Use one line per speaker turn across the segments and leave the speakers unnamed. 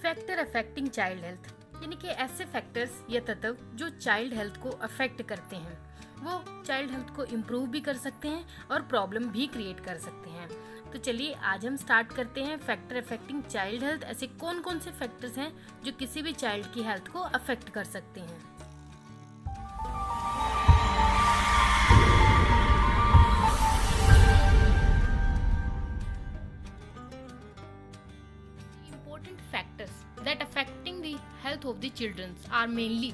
Factor affecting child health यानी कि ऐसे फैक्टर्स या तत्व जो चाइल्ड हेल्थ को अफेक्ट करते हैं, वो चाइल्ड हेल्थ को इम्प्रूव भी कर सकते हैं और प्रॉब्लम भी क्रिएट कर सकते हैं। तो चलिए आज हम स्टार्ट करते हैं फैक्टर अफेक्टिंग चाइल्ड हेल्थ। ऐसे कौन कौन से फैक्टर्स हैं जो किसी भी चाइल्ड की हेल्थ को अफेक्ट कर सकते हैं। Important factors that affecting the health of the children are mainly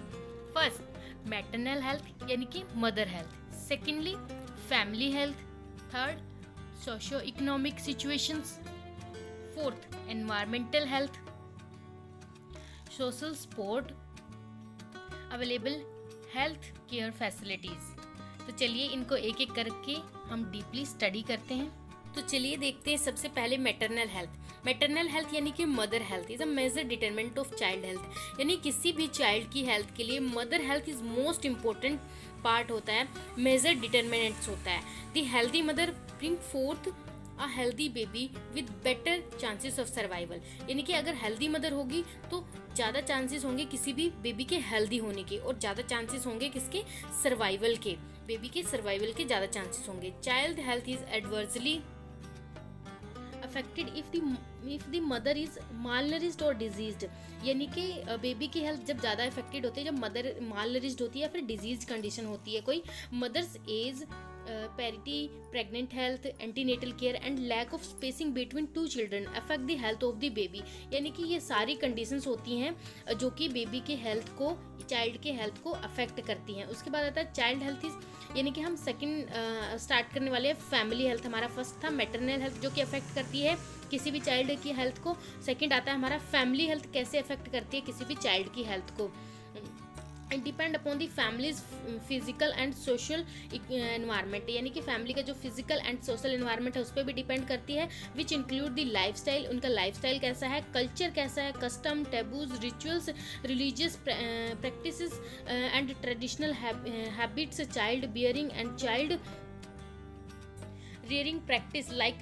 first maternal health यानी कि mother health, secondly family health, third socio-economic situations, fourth environmental health, social support, available health care facilities। तो चलिए इनको एक एक करके हम deeply study करते हैं। तो चलिए देखते हैं सबसे पहले मैटरनल हेल्थ। मैटरनल हेल्थ यानी कि mother health is a major determinant of child health, यानी किसी भी चाइल्ड की हेल्थ के लिए mother health is most important part होता है, मेजर डिटरमिनेंट्स होता है। The healthy mother bring forth a healthy baby with better chances of survival, यानी कि अगर हेल्दी मदर होगी तो ज़्यादा चांसेस होंगे किसी भी बेबी के हेल्दी होने के, और ज़्यादा चांसेस होंगे किसके, सर्वाइवल के, बेबी के सर्वाइवल के ज़्यादा चांसेस होंगे। Child health is adversely affected if the mother is malnourished और डिजीज्ड, यानी कि बेबी की हेल्थ जब ज़्यादा अफेक्टेड होती है जब मदर मालनरिश्ड होती है या फिर डिजीज कंडीशन होती है कोई। Mother's age, parity, pregnant health, antenatal care and lack of spacing between two children affect the health of the baby, यानी कि ये सारी कंडीशंस होती हैं जो कि बेबी के हेल्थ को, चाइल्ड के हेल्थ को अफेक्ट करती हैं। उसके बाद आता है चाइल्ड हेल्थ इज, यानी कि हम सेकंड स्टार्ट करने वाले हैं फैमिली हेल्थ। हमारा फर्स्ट था मैटरनल हेल्थ जो कि अफेक्ट करती है किसी भी चाइल्ड की हेल्थ को। सेकंड आता है हमारा फैमिली हेल्थ, कैसे अफेक्ट करती है किसी भी चाइल्ड की हेल्थ को। Depend upon the families physical and social environment, यानी कि फैमिली का जो फिजिकल एंड सोशल एनवायरनमेंट है उस पर भी डिपेंड करती है। Which include the lifestyle, उनका लाइफ स्टाइल कैसा है, कल्चर कैसा है, custom, taboos, rituals, religious practices and traditional habits, child bearing and child rearing practice like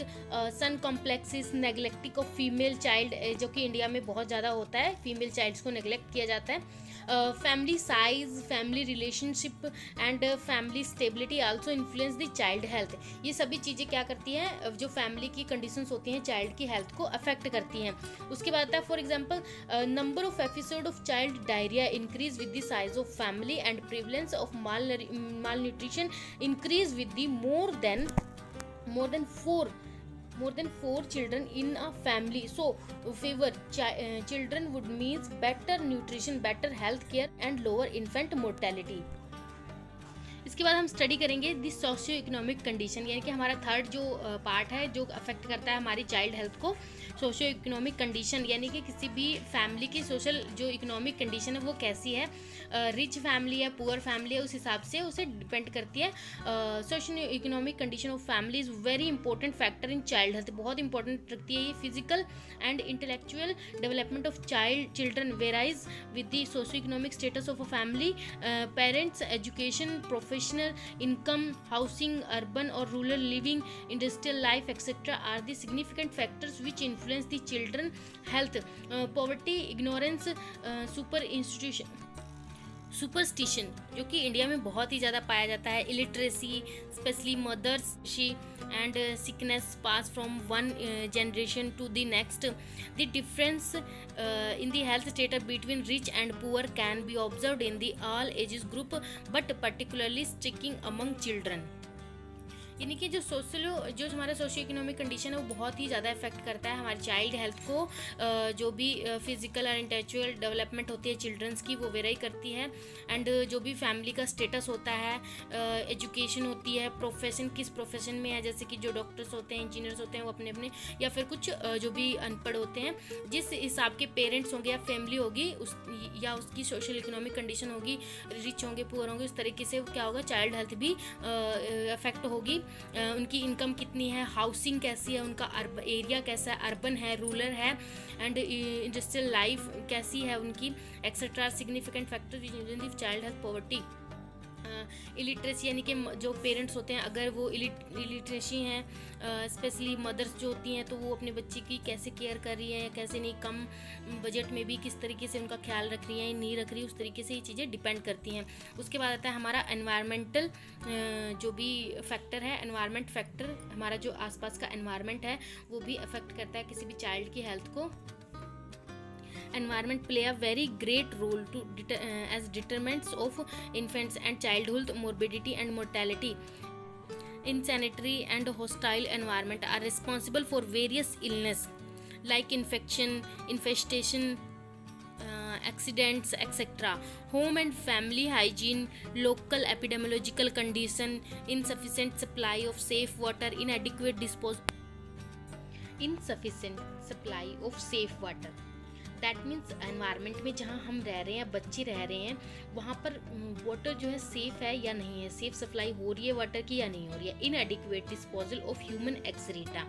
son complexes, neglecting of female child, जो कि इंडिया में बहुत ज़्यादा होता है, फीमेल चाइल्ड्स को नेग्लेक्ट किया जाता है। Family size, family relationship and family stability also influence the child health. ये सभी चीज़ें क्या करती हैं, जो फैमिली की कंडीशंस होती हैं चाइल्ड की हेल्थ को अफेक्ट करती हैं। उसके बाद आता है for example number of episode of child diarrhoea increase with the size of family and prevalence of mall nutrition increase with the more than four children in a family. So favor children would means better nutrition, better health care and lower infant mortality। इसके बाद हम study करेंगे दी socio economic condition, यानी कि हमारा third जो part है जो अफेक्ट करता है हमारी चाइल्ड हेल्थ को, सोशियो इकोनॉमिक कंडीशन, यानी कि किसी भी फैमिली की सोशल जो इकोनॉमिक कंडीशन है वो कैसी है, रिच फैमिली है, पुअर फैमिली है, उस हिसाब से उसे डिपेंड करती है। Socio economic condition of family is very important factor in child health, बहुत इंपॉर्टेंट रखती है ये। Physical and intellectual development of children varies with the socio economic status of a family. Parents education, professional income, housing, urban और rural living, industrial life etcetera are the significant factors which influence the children health. Poverty, ignorance, superstition जो कि India में बहुत ही ज़्यादा पाया जाता है, illiteracy, specially mothers and sickness pass from one generation to the next. The difference in the health status between rich and poor can be observed in the all ages group but particularly sticking among children, यानी कि जो हमारा socio economic condition है वो बहुत ही ज़्यादा effect करता है हमारी चाइल्ड हेल्थ को। जो भी फिजिकल और इंटेलेक्चुअल डेवलपमेंट होती है चिल्ड्रंस की वो वेरी करती है। एंड जो भी फैमिली का स्टेटस होता है, एजुकेशन होती है, प्रोफेशन किस प्रोफेशन में है, जैसे कि जो डॉक्टर्स होते हैं, इंजीनियर्स होते हैं वो अपने अपने, या फिर कुछ जो भी अनपढ़ होते हैं, जिस हिसाब के पेरेंट्स होंगे या फैमिली होगी या उसकी सोशल इकोनॉमिक कंडीशन होगी, रिच होंगे, पुअर होंगे, उस तरीके से क्या होगा, चाइल्ड हेल्थ भी अफेक्ट होगी। उनकी इनकम कितनी है, हाउसिंग कैसी है, उनका एरिया कैसा है, अर्बन है, रूरल है, एंड इंडस्ट्रियल लाइफ कैसी है उनकी, etcetera significant factor in child health. Poverty, illiteracy यानी कि जो पेरेंट्स होते हैं अगर वो इलिटरेसी हैं, स्पेशली मदर्स जो होती हैं, तो वो अपने बच्चे की कैसे केयर कर रही है या कैसे नहीं, कम बजट में भी किस तरीके से उनका ख्याल रख रही है या नहीं रख रही है, उस तरीके से ये चीज़ें डिपेंड करती हैं। उसके बाद आता है हमारा एनवायरमेंटल जो भी फैक्टर है, एनवायरमेंट फैक्टर, हमारा जो आसपास का एनवायरमेंट है वो भी अफेक्ट करता है किसी भी चाइल्ड की हेल्थ को। Environment play a very great role to as determinants of infants and childhood morbidity and mortality. Insanitary and hostile environment are responsible for various illness like infestation, accidents, etc. Home and family hygiene, local epidemiological condition, insufficient supply of safe water, insufficient supply of safe water. That means environment में जहाँ हम रह रहे हैं, बच्चे रह रहे हैं, वहाँ पर वाटर जो है सेफ़ है या नहीं है, सेफ सप्लाई हो रही है वाटर की या नहीं हो रही है। Inadequate disposal of human excreta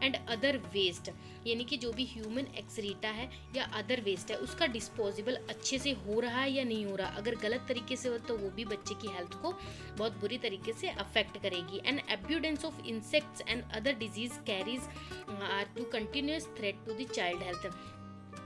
and other waste, यानी कि जो भी ह्यूमन एक्सरीटा है या अदर वेस्ट है उसका डिस्पोजेबल अच्छे से हो रहा है या नहीं हो रहा। अगर गलत तरीके से हो तो वो भी बच्चे की हेल्थ को बहुत बुरी तरीके से अफेक्ट करेगी। And abundance of insects and other disease carriers are to continuous threat to the child health.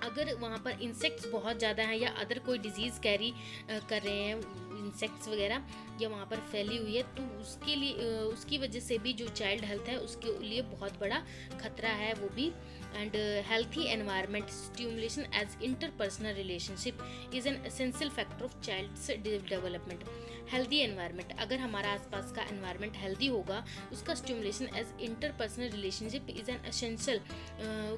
अगर वहाँ पर इंसेक्ट्स बहुत ज़्यादा हैं या अदर कोई डिजीज़ कैरी कर रहे हैं, इंसेक्ट्स वगैरह या वहाँ पर फैली हुई है, तो उसके लिए उसकी वजह से भी जो चाइल्ड हेल्थ है उसके लिए बहुत बड़ा खतरा है वो भी। And healthy environment stimulation as interpersonal relationship is an essential factor of child's development. Healthy environment, अगर हमारा आसपास का एनवायरनमेंट हेल्दी होगा, उसका stimulation as interpersonal relationship is an essential,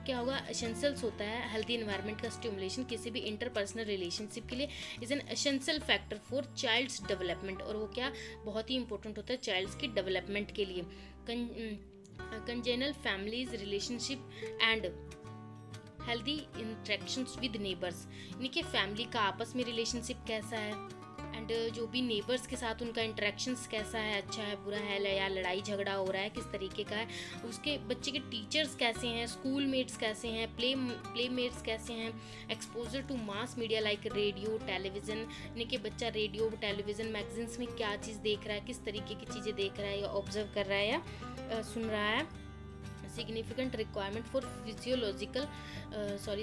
क्या होगा, एसेंशियल्स होता है हेल्दी एनवायरनमेंट का स्टिमुलेशन किसी भी इंटरपर्सनल रिलेशनशिप के लिए, is an essential factor for child's development, और वो क्या बहुत ही इंपॉर्टेंट होता है चाइल्ड्स की डेवलपमेंट के लिए। Congenial families relationship and healthy interactions with neighbours, यानी कि फैमिली का आपस में रिलेशनशिप कैसा है एंड जो भी नेबर्स के साथ उनका इंटरेक्शंस कैसा है, अच्छा है, बुरा है, या लड़ाई झगड़ा हो रहा है किस तरीके का है, उसके बच्चे के टीचर्स कैसे हैं, स्कूल मेट्स कैसे हैं, प्ले मेट्स कैसे हैं, exposure to mass media like radio television, यानी कि बच्चा रेडियो टेलीविज़न मैगजीन्स में क्या चीज़ देख रहा है, किस तरीके की चीज़ें देख रहा है या ऑब्जर्व कर रहा है या सुन रहा है। Significant requirement for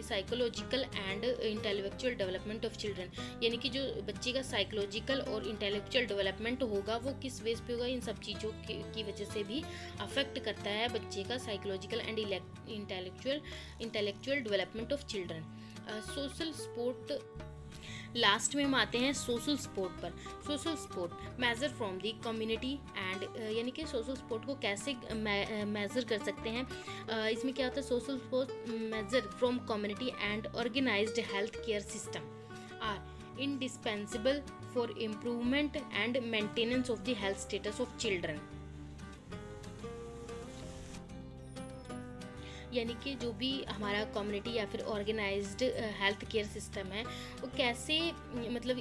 psychological and intellectual development of children, यानी कि जो बच्चे का साइकोलॉजिकल और इंटेलेक्चुअल डेवलपमेंट होगा वो किस बेस पे होगा, इन सब चीज़ों की वजह से भी अफेक्ट करता है बच्चे का psychological and intellectual development of children. Social support, last में हम आते हैं सोशल सपोर्ट पर। Social support measure from the community and, यानी कि सोशल सपोर्ट को कैसे मेजर कर सकते हैं, इसमें क्या होता है, social support measure from community and organised health care system are indispensable for improvement and maintenance of the health status of children. यानी कि जो भी हमारा कम्युनिटी या फिर ऑर्गेनाइज्ड हेल्थ केयर सिस्टम है वो कैसे, मतलब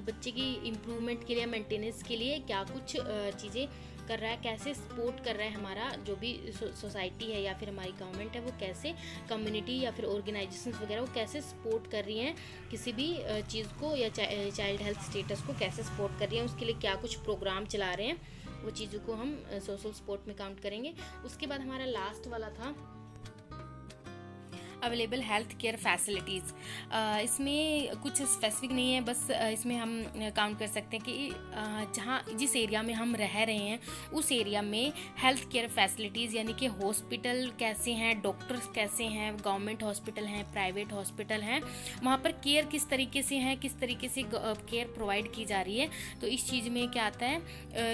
बच्चे की इम्प्रूवमेंट के लिए, मेंटेनेंस के लिए क्या कुछ चीज़ें कर रहा है, कैसे सपोर्ट कर रहा है हमारा जो भी सोसाइटी है या फिर हमारी गवर्नमेंट है, वो कैसे कम्युनिटी या फिर ऑर्गेनाइजेशंस वगैरह वो कैसे सपोर्ट कर रही हैं किसी भी चीज़ को, या चाइल्ड हेल्थ स्टेटस को कैसे सपोर्ट कर रही हैं, उसके लिए क्या कुछ प्रोग्राम चला रहे हैं, वो चीज़ों को हम सोशल सपोर्ट में काउंट करेंगे। उसके बाद हमारा लास्ट वाला था अवेलेबल हेल्थ केयर फैसिलिटीज़। इसमें कुछ स्पेसिफिक नहीं है, बस इसमें हम काउंट कर सकते हैं कि जहाँ जिस एरिया में हम रह रहे हैं उस एरिया में हेल्थ केयर फैसिलिटीज़, यानी कि हॉस्पिटल कैसे हैं, डॉक्टर्स कैसे हैं, गवर्नमेंट हॉस्पिटल हैं, प्राइवेट हॉस्पिटल हैं, वहाँ पर केयर किस तरीके से हैं, किस तरीके से केयर प्रोवाइड की जा रही है। तो इस चीज़ में क्या आता है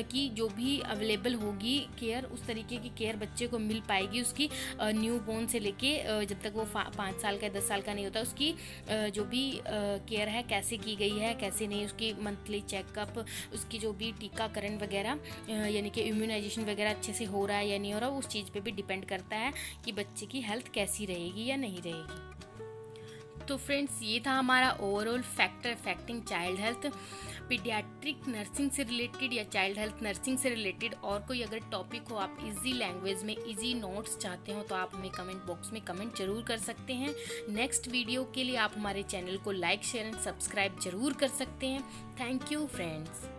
कि जो भी अवेलेबल होगी केयर, उस तरीके की केयर बच्चे को मिल पाएगी। उसकी न्यू बॉर्न से लेके जब तक वो 5 साल का 10 साल का नहीं होता, उसकी जो भी केयर है कैसे की गई है, कैसे नहीं, उसकी मंथली चेकअप, उसकी जो भी टीकाकरण वगैरह, यानी कि इम्यूनाइजेशन वगैरह अच्छे से हो रहा है या नहीं हो रहा, उस चीज़ पे भी डिपेंड करता है कि बच्चे की हेल्थ कैसी रहेगी या नहीं रहेगी। तो फ्रेंड्स, ये था हमारा overall factor affecting child health, paediatric nursing से रिलेटेड या चाइल्ड हेल्थ नर्सिंग से रिलेटेड। और कोई अगर टॉपिक हो, आप इजी लैंग्वेज में इजी नोट्स चाहते हो, तो आप हमें कमेंट बॉक्स में कमेंट जरूर कर सकते हैं। नेक्स्ट वीडियो के लिए आप हमारे चैनल को लाइक, शेयर एंड सब्सक्राइब जरूर कर सकते हैं। Thank you friends.